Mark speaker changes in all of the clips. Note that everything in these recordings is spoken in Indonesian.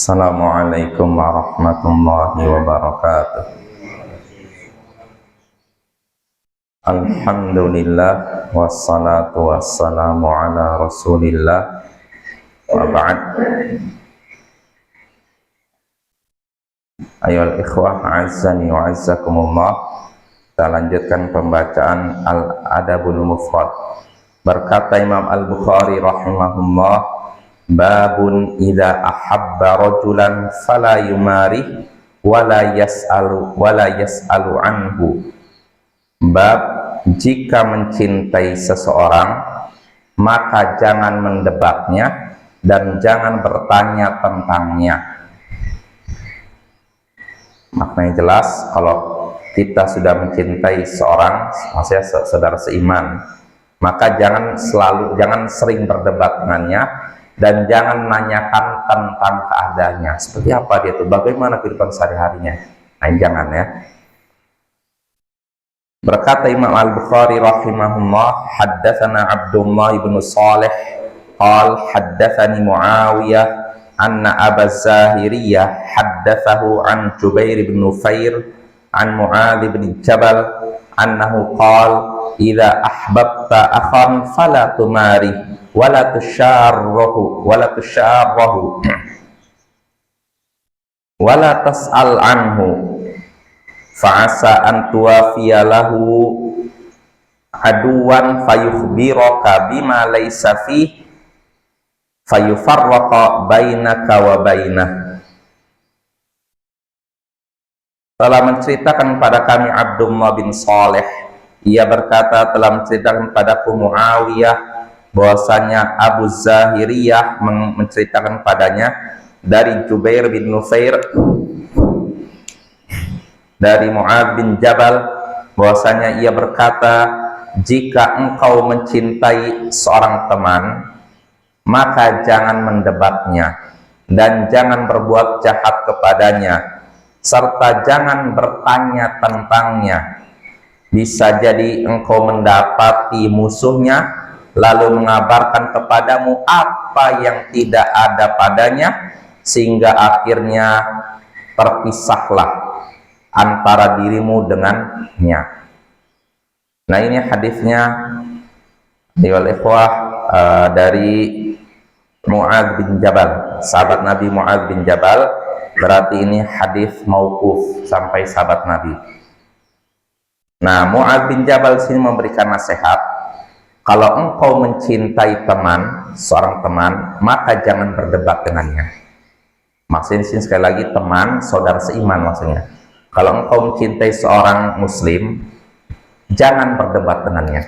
Speaker 1: Assalamualaikum warahmatullahi wabarakatuh. Alhamdulillah wassalatu wassalamu ala rasulillah wa ba'd. Ayyuhal ikhwah azzani wa azzakumullah. Kita lanjutkan pembacaan Al-Adabul Mufrad. Berkata Imam Al-Bukhari rahimahullah, babun idza ahabba rajulan fala yumari wala yas'alu anhu. Bab, jika mencintai seseorang maka jangan mendebatnya dan jangan bertanya tentangnya. Maknanya jelas, kalau kita sudah mencintai seorang, maksudnya saudara seiman, maka jangan sering berdebat dengannya dan jangan menanyakan tentang keadaannya. Seperti apa dia itu, bagaimana kehidupan sehari-harinya. Nah, jangan ya. Berkata Imam Al-Bukhari rahimahullah, haddatsana Abdullah ibn Salih qal haddatsani Muawiyah anna Aba Zahiriyah haddatsahu an Jubair bin Nufair an Mu'adz bin Jabal annahu qal idza ahbabta akhan fala tumari wala tusharrahu wala tas'al anhu fa'asa an tuwafiya lahu aduwan fayukhbiraka bima laysa fi fayufarraqa bainaka wa bainah. Telah menceritakan kepada kami Abdullah bin Saleh, ia berkata telah menceritakan kepadaku Muawiyah bahwasanya Abu Zahiriyah menceritakan padanya dari Jubair bin Nufair dari Mu'adz bin Jabal bahwasanya ia berkata, jika engkau mencintai seorang teman maka jangan mendebatnya dan jangan berbuat jahat kepadanya serta jangan bertanya tentangnya. Bisa jadi engkau mendapati musuhnya lalu mengabarkan kepadamu apa yang tidak ada padanya sehingga akhirnya terpisahlah antara dirimu dengannya. Nah, ini hadisnya dari Mu'adz bin Jabal, sahabat Nabi Mu'adz bin Jabal. Berarti ini hadis mauquf sampai sahabat Nabi. Nah, Mu'adz bin Jabal sini memberikan nasihat, kalau engkau mencintai teman, seorang teman, maka jangan berdebat dengannya. Maksudnya di sini sekali lagi teman, saudara seiman maksudnya. Kalau engkau mencintai seorang muslim, jangan berdebat dengannya.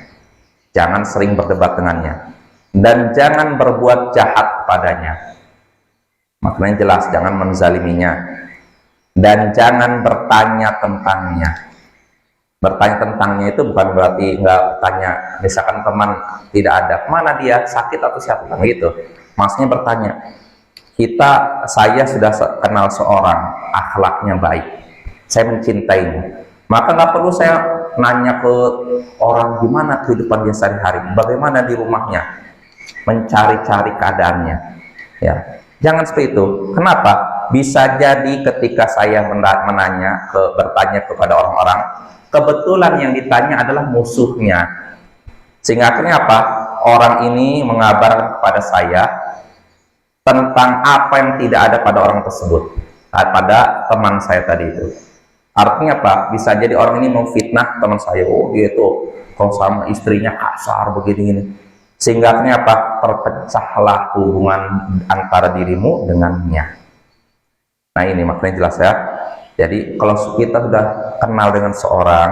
Speaker 1: Jangan sering berdebat dengannya. Dan jangan berbuat jahat padanya. Maknanya jelas, jangan menzaliminya. Dan jangan bertanya tentangnya. Bertanya tentangnya itu bukan berarti nggak tanya, misalkan teman tidak ada, mana dia, sakit atau siapa, gitu. Maksudnya bertanya, saya sudah kenal seorang, akhlaknya baik, saya mencintainya, maka nggak perlu saya nanya ke orang gimana kehidupan dia sehari-hari, bagaimana di rumahnya, mencari-cari keadaannya, ya. Jangan seperti itu. Kenapa? Bisa jadi ketika saya bertanya kepada orang-orang, kebetulan yang ditanya adalah musuhnya, sehingga akhirnya apa? Orang ini mengabarkan kepada saya tentang apa yang tidak ada pada orang tersebut, pada teman saya tadi itu. Artinya apa? Bisa jadi orang ini memfitnah teman saya. Oh, dia itu kalau sama istrinya kasar begini-gini. Sehingga akhirnya apa? Terpecahlah hubungan antara dirimu dengannya. Nah, ini maknanya jelas ya. Jadi kalau kita sudah kenal dengan seorang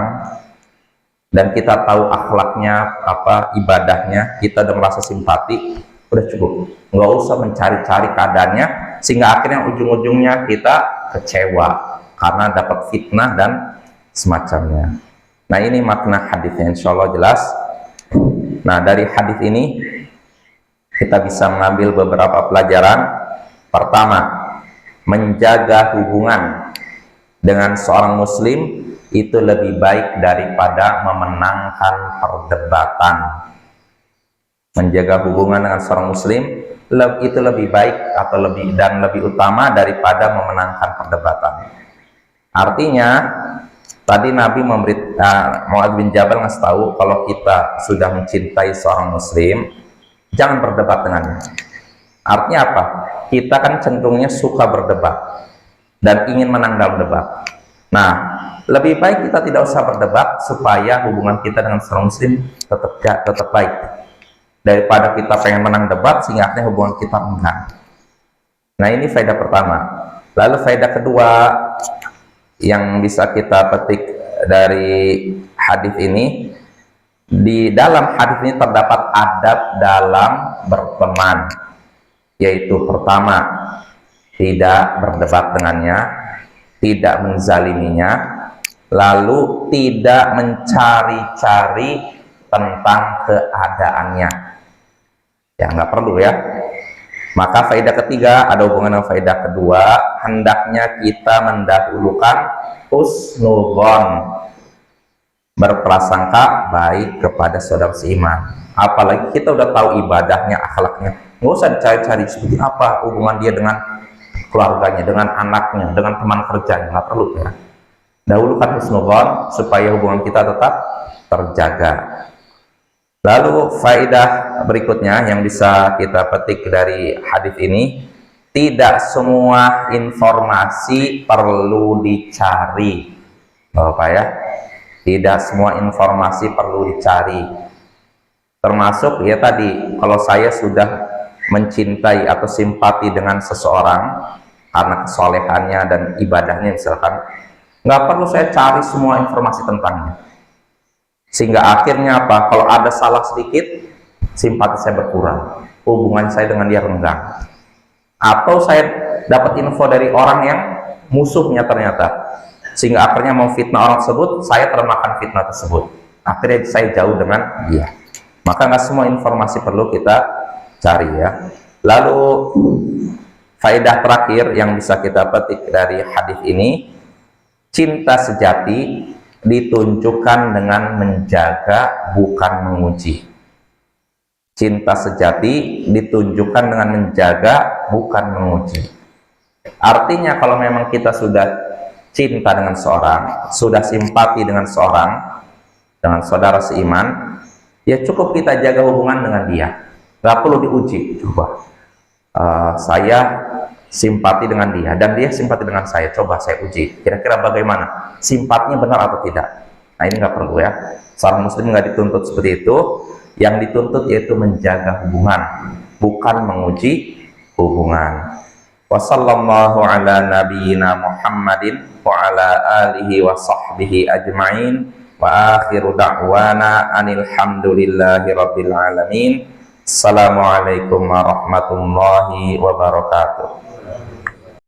Speaker 1: dan kita tahu akhlaknya, ibadahnya, kita udah merasa simpati, udah cukup. Nggak usah mencari-cari keadaannya sehingga akhirnya ujung-ujungnya kita kecewa karena dapat fitnah dan semacamnya. Nah, ini makna hadisnya, insya Allah jelas. Nah, dari hadis ini kita bisa mengambil beberapa pelajaran. Pertama, menjaga hubungan dengan seorang muslim itu lebih baik daripada memenangkan perdebatan. Menjaga hubungan dengan seorang muslim itu lebih baik atau lebih utama daripada memenangkan perdebatan. Artinya tadi Nabi Mu'adz bin Jabal ngasih tahu kalau kita sudah mencintai seorang muslim, jangan berdebat dengannya. Artinya apa? Kita kan cenderungnya suka berdebat dan ingin menang dalam debat. Nah, lebih baik kita tidak usah berdebat supaya hubungan kita dengan seorang muslim tetap baik, daripada kita pengen menang debat sehingga akhirnya hubungan kita renggang. Nah, ini faedah pertama. Lalu faedah kedua yang bisa kita petik dari hadis ini, di dalam hadis ini terdapat adab dalam berteman, yaitu pertama, tidak berdebat dengannya, tidak menzaliminya, lalu tidak mencari-cari tentang keadaannya. Ya, nggak perlu ya. Maka faedah ketiga ada hubungan dengan faedah kedua, hendaknya kita mendahulukan husnudzon, berprasangka baik kepada saudara seiman. Apalagi kita udah tahu ibadahnya, akhlaknya, nggak usah dicari-cari seperti apa hubungan dia dengan keluarganya, dengan anaknya, dengan teman kerjanya, nggak perlu ya. Dahulukan husnudzon supaya hubungan kita tetap terjaga. Lalu faedah berikutnya yang bisa kita petik dari hadis ini, tidak semua informasi perlu dicari. Bapak ya, tidak semua informasi perlu dicari. Termasuk ya tadi, kalau saya sudah mencintai atau simpati dengan seseorang karena kesolehannya dan ibadahnya misalkan, nggak perlu saya cari semua informasi tentangnya. Sehingga akhirnya apa? Kalau ada salah sedikit, simpati saya berkurang, hubungan saya dengan dia renggang. Atau saya dapat info dari orang yang musuhnya ternyata, sehingga akhirnya mau fitnah orang tersebut, saya termakan fitnah tersebut. Akhirnya saya jauh dengan dia. Maka nggak semua informasi perlu kita cari ya. Lalu faedah terakhir yang bisa kita petik dari hadis ini, cinta sejati ditunjukkan dengan menjaga, bukan menguji. Cinta sejati ditunjukkan dengan menjaga, bukan menguji. Artinya kalau memang kita sudah cinta dengan seorang, sudah simpati dengan seorang, dengan saudara seiman, ya cukup kita jaga hubungan dengan dia. Gak perlu diuji. Coba saya simpati dengan dia dan dia simpati dengan saya, coba saya uji kira-kira bagaimana simpatinya, benar atau tidak. Nah, ini nggak perlu ya. Seorang muslim nggak dituntut seperti itu. Yang dituntut yaitu menjaga hubungan, bukan menguji hubungan. Wassallallahu ala nabiyyina Muhammadin wa ala alihi wa sahbihi ajma'in, wa akhiru da'wana anil hamdulillahi rabbil alamin. Assalamualaikum warahmatullahi wabarakatuh.